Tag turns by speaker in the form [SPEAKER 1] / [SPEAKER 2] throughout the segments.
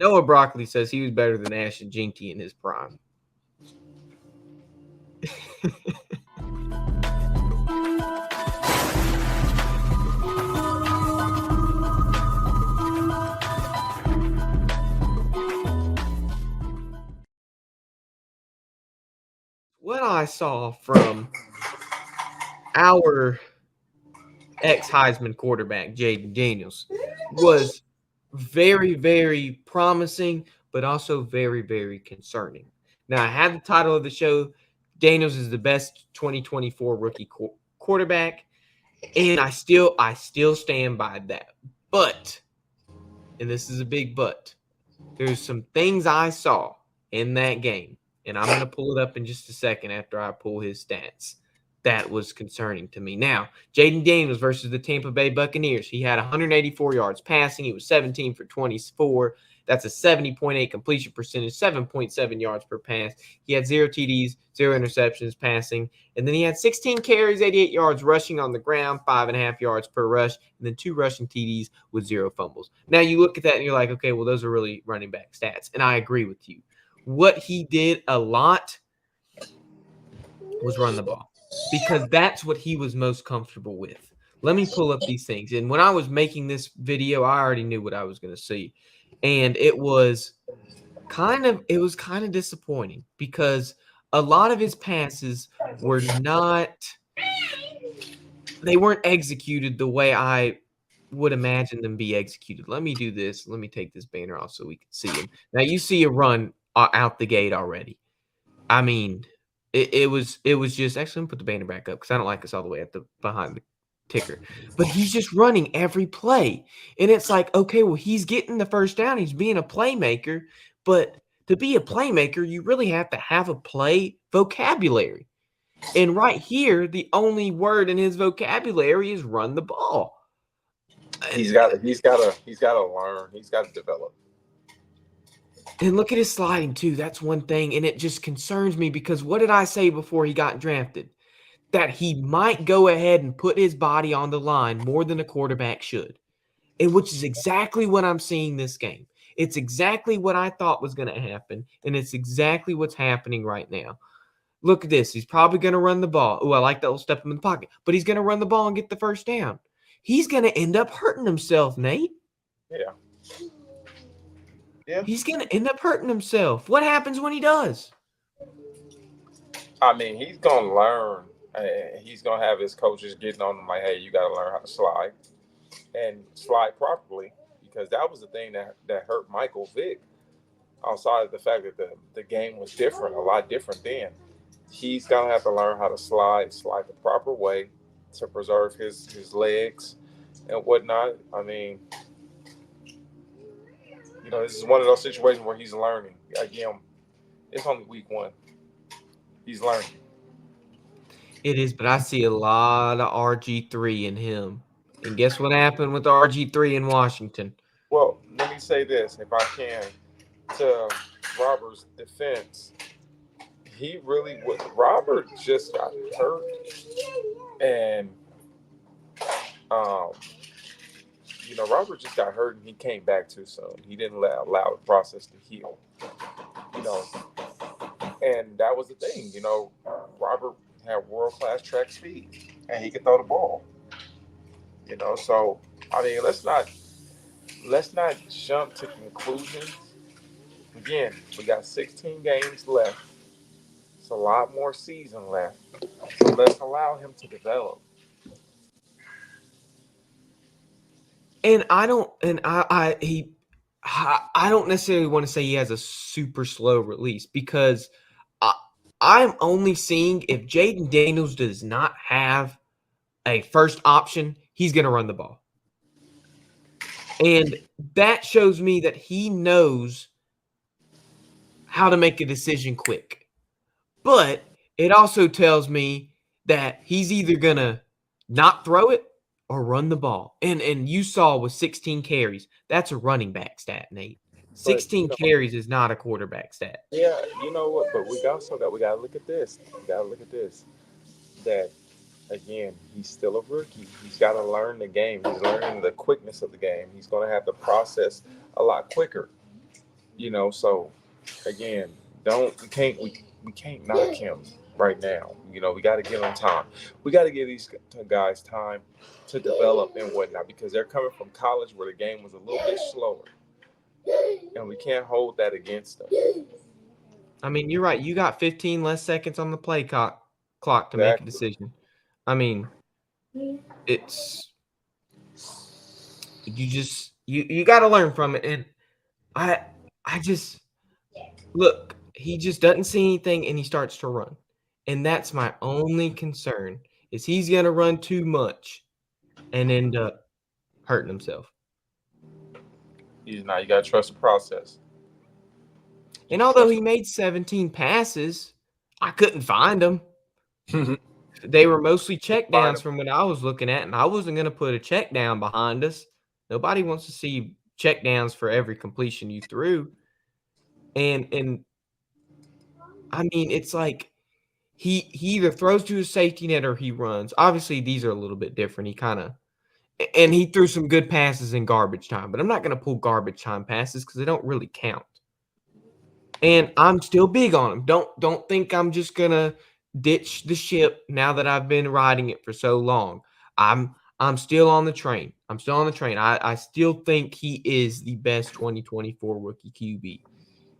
[SPEAKER 1] Noah Broccoli says he was better than Ashton Jinky in his prime. What I saw from our ex-Heisman quarterback, Jayden Daniels, was very, very promising, but also very, very concerning. Now, I have the title of the show, Daniels is the best 2024 rookie quarterback, and I still stand by that. But, and this is a big but, there's some things I saw in that game, and I'm going to pull it up in just a second after I pull his stats. That was concerning to me. Now, Jayden Daniels versus the Tampa Bay Buccaneers. He had 184 yards passing. He was 17 for 24. That's a 70.8 completion percentage, 7.7 yards per pass. He had 0 TDs, 0 interceptions passing. And then he had 16 carries, 88 yards rushing on the ground, 5.5 yards per rush, and then 2 rushing TDs with 0 fumbles. Now, you look at that and you're like, okay, well, those are really running back stats. And I agree with you. What he did a lot was run the ball, because that's what he was most comfortable with. Let me pull up these things. And when I was making this video, I already knew what I was going to see. And it was kind of disappointing because a lot of his passes were not they weren't executed the way I would imagine them be executed. Let me do this. Let me take this banner off so we can see him. Now you see a run out the gate already. I mean, it was just actually, let me put the banner back up because I don't like us all the way at the behind the ticker. But he's just running every play. And it's like, okay, well, he's getting the first down. He's being a playmaker. But to be a playmaker, you really have to have a play vocabulary. And right here, the only word in his vocabulary is run the ball.
[SPEAKER 2] He's got to learn. He's got to develop.
[SPEAKER 1] And look at his sliding too. That's one thing. And it just concerns me because what did I say before he got drafted? That he might go ahead and put his body on the line more than a quarterback should. And which is exactly what I'm seeing this game. It's exactly what I thought was going to happen. And it's exactly what's happening right now. Look at this. He's probably going to run the ball. Oh, I like that little step him in the pocket. But he's going to run the ball and get the first down. He's going to end up hurting himself, Nate.
[SPEAKER 2] Yeah. Yeah.
[SPEAKER 1] He's going to end up hurting himself. What happens when he does?
[SPEAKER 2] I mean, he's going to learn. He's going to have his coaches getting on him like, hey, you got to learn how to slide and slide properly, because that was the thing that hurt Michael Vick, outside of the fact that the game was different, a lot different then. He's going to have to learn how to slide the proper way to preserve his legs and whatnot. I mean, this is one of those situations where he's learning. Again, it's only week 1. He's learning.
[SPEAKER 1] It is, but I see a lot of RG3 in him. And guess what happened with RG3 in Washington?
[SPEAKER 2] Well, let me say this, if I can, to Robert's defense. Robert just got hurt, and Robert just got hurt and he came back too soon. He didn't allow the process to heal. And that was the thing. Robert had world-class track speed and he could throw the ball. So I mean, let's not jump to conclusions. Again, we got 16 games left. It's a lot more season left. So let's allow him to develop.
[SPEAKER 1] And I don't necessarily want to say he has a super slow release, because I'm only seeing if Jayden Daniels does not have a first option, he's going to run the ball. And that shows me that he knows how to make a decision quick. But it also tells me that he's either going to not throw it or run the ball. And you saw with 16 carries, that's a running back stat, Nate. 16 carries is not a quarterback stat.
[SPEAKER 2] Yeah, you know what? But we got to look at this. That, again, he's still a rookie. He's got to learn the game. He's learning the quickness of the game. He's going to have to process a lot quicker. So again, don't we can't knock him right now. We got to give him time. We got to give these guys time to develop and whatnot because they're coming from college where the game was a little bit slower, and we can't hold that against them.
[SPEAKER 1] I mean, you're right. You got 15 less seconds on the play clock to make a
[SPEAKER 2] Exactly.
[SPEAKER 1] decision. I mean, it's you got to learn from it. And I I just look. He just doesn't see anything, and he starts to run, and that's my only concern. Is he's gonna run too much and end up hurting himself.
[SPEAKER 2] You got to trust the process.
[SPEAKER 1] And
[SPEAKER 2] Just
[SPEAKER 1] although
[SPEAKER 2] trust.
[SPEAKER 1] he made 17 passes, I couldn't find them.
[SPEAKER 2] Find
[SPEAKER 1] They were mostly check downs
[SPEAKER 2] him.
[SPEAKER 1] from what I was looking at, and I wasn't going to put a check down behind us. Nobody wants to see check downs for every completion you threw. And I mean, it's like he either throws to his safety net or he runs. Obviously, these are a little bit different. He kind of and he threw some good passes in garbage time, but I'm not going to pull garbage time passes because they don't really count. And I'm still big on him. Don't think I'm just gonna ditch the ship now that I've been riding it for so long. I'm still on the train. I'm still on the train. I still think he is the best 2024 rookie QB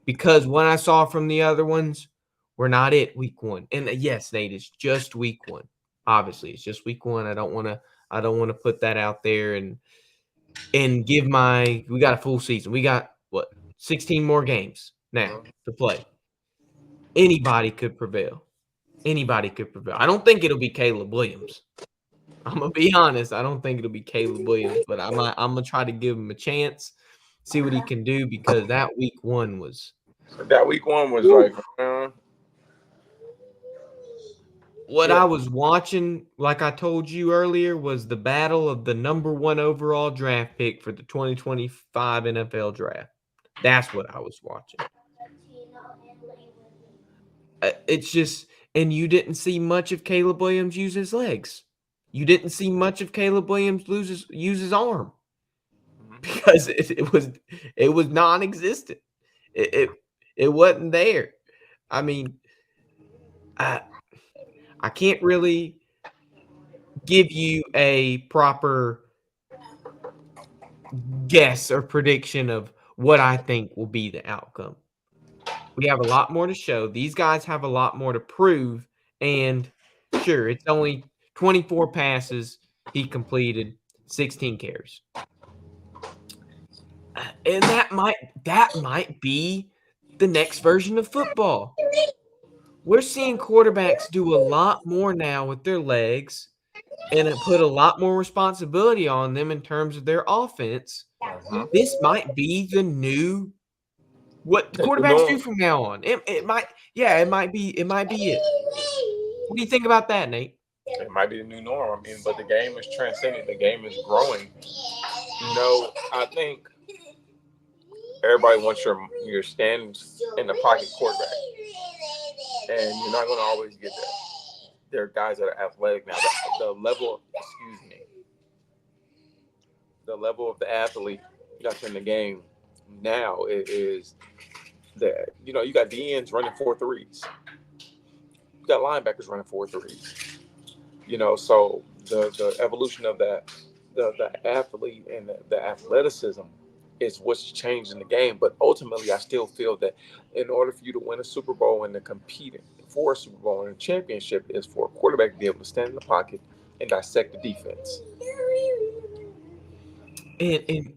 [SPEAKER 1] because what I saw from the other ones were not it week one. And yes, Nate, it's just week one. Obviously, it's just week one. I don't want to put that out there and give my we got a full season. We got what 16 more games now to play. Anybody could prevail. Anybody could prevail. I don't think it'll be Caleb Williams. I'm gonna be honest. I don't think it'll be Caleb Williams, but I'm gonna try to give him a chance, see what he can do because that week one was
[SPEAKER 2] That week one was
[SPEAKER 1] woo.
[SPEAKER 2] like,
[SPEAKER 1] What
[SPEAKER 2] yeah,
[SPEAKER 1] I was watching, like I told you earlier, was the battle of the number one overall draft pick for the 2025 NFL draft. That's what I was watching. It's just, and you didn't see much of Caleb Williams use his legs. You didn't see much of Caleb Williams use his arm because it was non-existent. It, it it wasn't there. I mean, I I can't really give you a proper guess or prediction of what I think will be the outcome. We have a lot more to show. These guys have a lot more to prove. And sure, it's only 24 passes he completed, 16 carries. And that might be the next version of football. We're seeing quarterbacks do a lot more now with their legs and it put a lot more responsibility on them in terms of their offense.
[SPEAKER 2] mhm.
[SPEAKER 1] This might be the new what the
[SPEAKER 2] The new
[SPEAKER 1] quarterbacks do
[SPEAKER 2] norm.
[SPEAKER 1] from now on. It might, yeah, it might be it. What do you think about that, Nate?
[SPEAKER 2] It might be the new norm. I mean, but the game is transcending. The game is growing. I think everybody wants your stand in the pocket quarterback, and you're not going to always get that. There are guys that are athletic now. The level, excuse me, the level of the athlete that's in the game now is that you got DNs running 4.3s. You got linebackers running 4.3s. So the evolution of that, the athlete and the athleticism is what's changed in the game. But ultimately, I still feel that in order for you to win a Super Bowl and to compete for a Super Bowl and a championship is for a quarterback to be able to stand in the pocket and dissect the defense.
[SPEAKER 1] And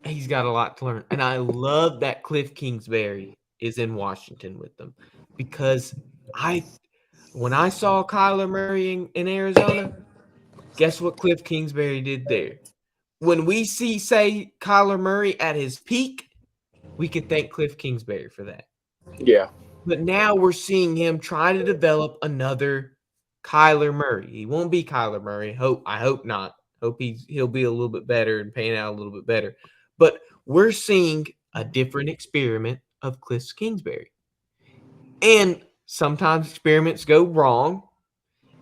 [SPEAKER 1] he's got a lot to learn. And I love that Cliff Kingsbury is in Washington with them because I when I saw Kyler Murray in Arizona, guess what Cliff Kingsbury did there? When we say Kyler Murray at his peak, we can thank Cliff Kingsbury for that.
[SPEAKER 2] Yeah,
[SPEAKER 1] But now we're seeing him try to develop another Kyler Murray. He won't be Kyler Murray. I hope not. Hope he'll be a little bit better and pan out a little bit better. But we're seeing a different experiment of Cliff Kingsbury. And sometimes experiments go wrong,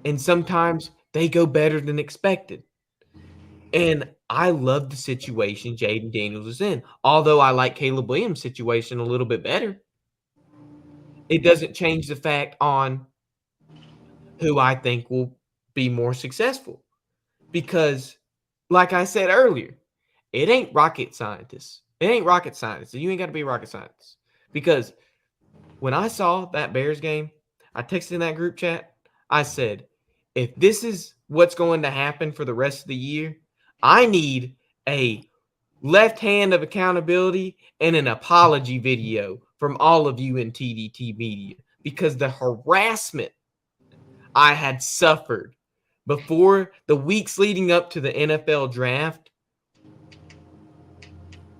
[SPEAKER 1] and sometimes they go better than expected. And I love the situation Jayden Daniels is in. Although I like Caleb Williams' situation a little bit better, it doesn't change the fact on who I think will be more successful. Because, like I said earlier, it ain't rocket scientists. It ain't rocket science. You ain't got to be rocket scientists. Because when I saw that Bears game, I texted in that group chat. I said, if this is what's going to happen for the rest of the year, I need a left hand of accountability and an apology video from all of you in TDT media because the harassment I had suffered before the weeks leading up to the NFL draft,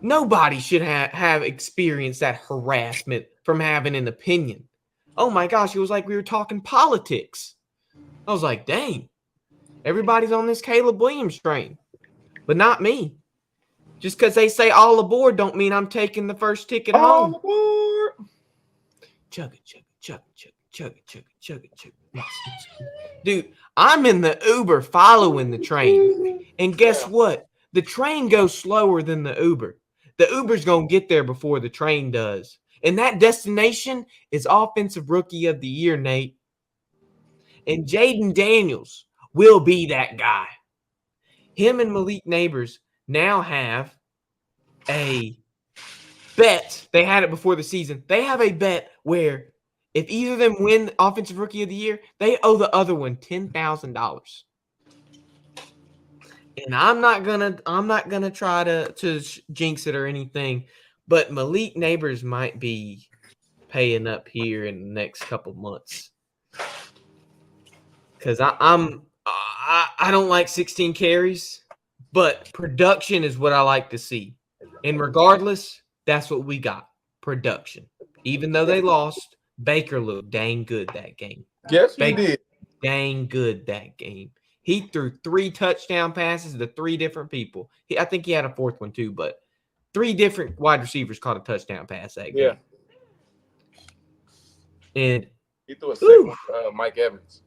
[SPEAKER 1] nobody should have experienced that harassment from having an opinion. Oh my gosh, it was like we were talking politics. I was like, dang, everybody's on this Caleb Williams train, but not me. Just because they say all aboard don't mean I'm taking the first ticket
[SPEAKER 2] All
[SPEAKER 1] home.
[SPEAKER 2] aboard.
[SPEAKER 1] Chug it, chug it, chug it, chug it, chug it, chug it, chug it. Dude, I'm in the Uber following the train. And guess
[SPEAKER 2] Yeah.
[SPEAKER 1] what? The train goes slower than the Uber. The Uber's going to get there before the train does. And that destination is Offensive Rookie of the Year, Nate. And Jayden Daniels will be that guy. Him and Malik Neighbors now have a bet. They had it before the season. They have a bet where if either of them win Offensive Rookie of the Year, they owe the other one $10,000. And I'm not gonna try to jinx it or anything, but Malik Neighbors might be paying up here in the next couple months because I don't like 16 carries, but production is what I like to see. And regardless, that's what we got, production. Even though they lost, Baker looked dang good that game.
[SPEAKER 2] Yes, he
[SPEAKER 1] Baker
[SPEAKER 2] did.
[SPEAKER 1] dang good that game. He threw 3 touchdown passes to 3 different people. I think he had a fourth one too, but 3 different wide receivers caught a touchdown pass that
[SPEAKER 2] Yeah.
[SPEAKER 1] game. And
[SPEAKER 2] He threw a sick
[SPEAKER 1] whew,
[SPEAKER 2] one to Mike Evans.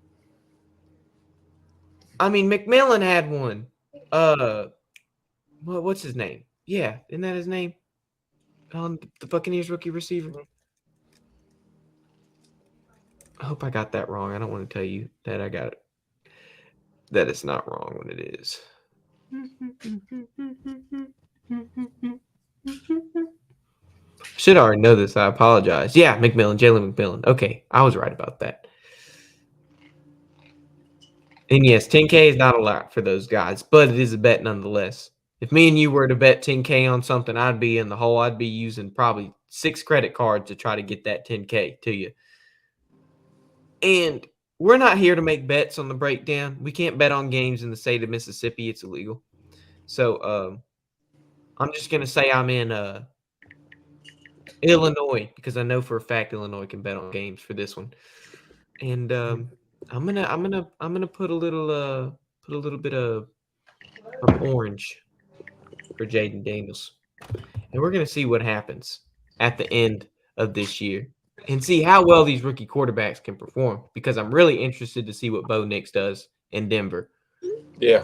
[SPEAKER 1] I mean, McMillan had one. What's his name? Yeah, isn't that his name? The Buccaneers rookie receiver. I hope I got that wrong. I don't want to tell you that I got it. That it's not wrong when it is. Should already know this. I apologize. Yeah, McMillan, Jalen McMillan. Okay, I was right about that. And yes, 10K is not a lot for those guys, but it is a bet nonetheless. If me and you were to bet 10K on something, I'd be in the hole. I'd be using probably 6 credit cards to try to get that 10K to you. And we're not here to make bets on the breakdown. We can't bet on games in the state of Mississippi. It's illegal. So I'm just going to say I'm in Illinois because I know for a fact Illinois can bet on games for this one. And I'm gonna put a little bit of orange for Jayden Daniels, and we're gonna see what happens at the end of this year and see how well these rookie quarterbacks can perform. Because I'm really interested to see what Bo Nix does in Denver.
[SPEAKER 2] Yeah.